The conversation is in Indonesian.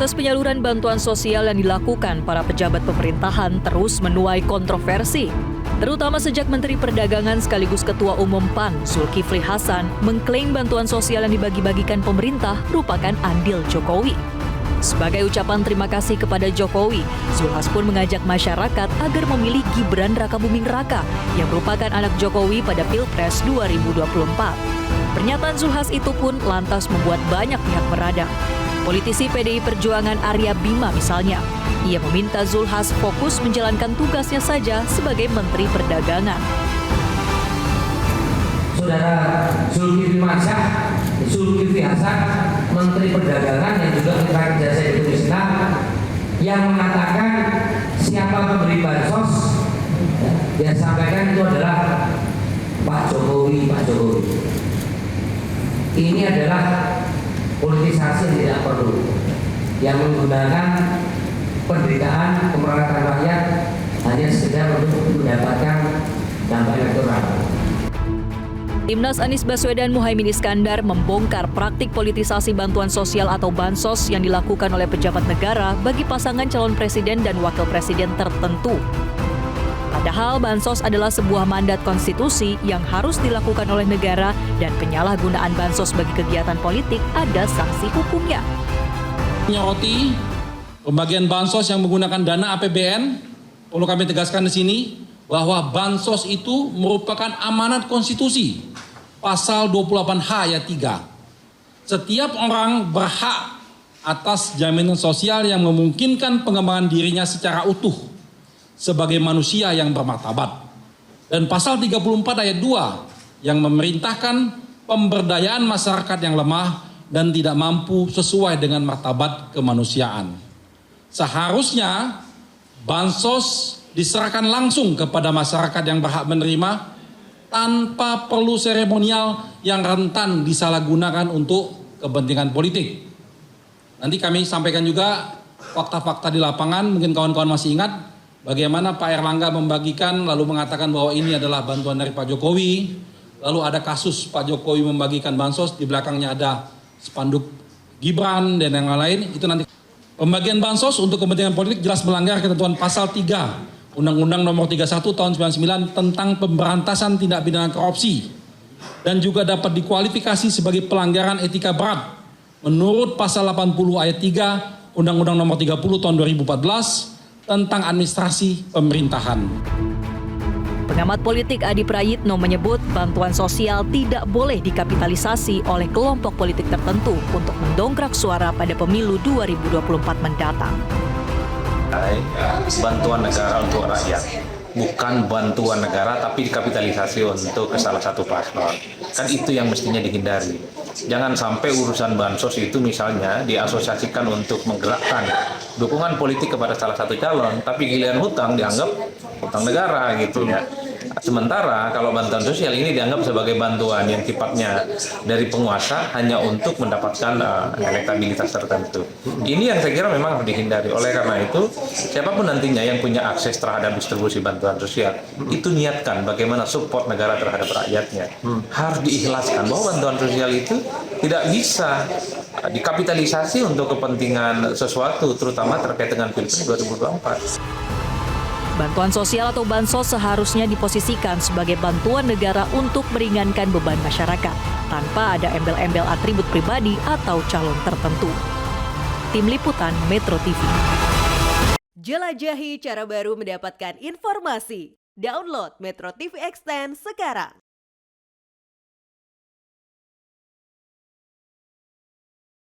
Proses penyaluran bantuan sosial yang dilakukan para pejabat pemerintahan terus menuai kontroversi. Terutama sejak Menteri Perdagangan sekaligus Ketua Umum PAN, Zulkifli Hasan, mengklaim bantuan sosial yang dibagi-bagikan pemerintah merupakan andil Jokowi. Sebagai ucapan terima kasih kepada Jokowi, Zulhas pun mengajak masyarakat agar memilih Gibran Rakabuming Raka yang merupakan anak Jokowi pada Pilpres 2024. Pernyataan Zulhas itu pun lantas membuat banyak pihak meradang. Politisi PDI Perjuangan Arya Bima misalnya, ia meminta Zulhas fokus menjalankan tugasnya saja sebagai Menteri Perdagangan. Saudara Zulkifli Hasan, Menteri Perdagangan yang juga Mitra Kerja Indonesia, yang mengatakan siapa pemberi bansos, yang sampaikan itu adalah Pak Jokowi. Ini adalah politisasi yang tidak perlu, yang menggunakan penderitaan kemerawatan rakyat hanya sekedar untuk mendapatkan dampak elektoral. Timnas Anies Baswedan Muhaimin Iskandar membongkar praktik politisasi bantuan sosial atau bansos yang dilakukan oleh pejabat negara bagi pasangan calon presiden dan wakil presiden tertentu. Padahal bansos adalah sebuah mandat konstitusi yang harus dilakukan oleh negara dan penyalahgunaan bansos bagi kegiatan politik ada sanksi hukumnya. Menyoroti pembagian bansos yang menggunakan dana APBN, perlu kami tegaskan di sini bahwa bansos itu merupakan amanat konstitusi. Pasal 28H ayat 3. Setiap orang berhak atas jaminan sosial yang memungkinkan pengembangan dirinya secara utuh sebagai manusia yang bermartabat. Dan pasal 34 ayat 2 yang memerintahkan pemberdayaan masyarakat yang lemah dan tidak mampu sesuai dengan martabat kemanusiaan. Seharusnya bansos diserahkan langsung kepada masyarakat yang berhak menerima tanpa perlu seremonial yang rentan disalahgunakan untuk kepentingan politik. Nanti kami sampaikan juga fakta-fakta di lapangan, mungkin kawan-kawan masih ingat bagaimana Pak Erlangga membagikan lalu mengatakan bahwa ini adalah bantuan dari Pak Jokowi. Lalu ada kasus Pak Jokowi membagikan bansos, di belakangnya ada spanduk Gibran dan yang lain. Itu nanti pembagian bansos untuk kepentingan politik jelas melanggar ketentuan pasal 3 Undang-Undang Nomor 31 Tahun 99 tentang pemberantasan tindak pidana korupsi dan juga dapat dikualifikasi sebagai pelanggaran etika berat menurut pasal 80 ayat 3 Undang-Undang Nomor 30 Tahun 2014 tentang administrasi pemerintahan. Pengamat politik Adi Prayitno menyebut bantuan sosial tidak boleh dikapitalisasi oleh kelompok politik tertentu untuk mendongkrak suara pada pemilu 2024 mendatang. Bantuan negara untuk rakyat, bukan bantuan negara tapi dikapitalisasi untuk ke salah satu paslon. Kan itu yang mestinya dihindari. Jangan sampai urusan bansos itu misalnya diasosiasikan untuk menggerakkan dukungan politik kepada salah satu calon, tapi giliran hutang dianggap hutang negara gitu ya. Sementara kalau bantuan sosial ini dianggap sebagai bantuan yang sifatnya dari penguasa hanya untuk mendapatkan elektabilitas tertentu. Ini yang saya kira memang harus dihindari. Oleh karena itu, siapapun nantinya yang punya akses terhadap distribusi bantuan sosial, itu niatkan bagaimana support negara terhadap rakyatnya. Harus diikhlaskan bahwa bantuan sosial itu tidak bisa dikapitalisasi untuk kepentingan sesuatu, terutama terkait dengan Pilpres 2024. Bantuan sosial atau bansos seharusnya diposisikan sebagai bantuan negara untuk meringankan beban masyarakat, tanpa ada embel-embel atribut pribadi atau calon tertentu. Tim Liputan Metro TV. Jelajahi cara baru mendapatkan informasi. Download Metro TV Extend sekarang.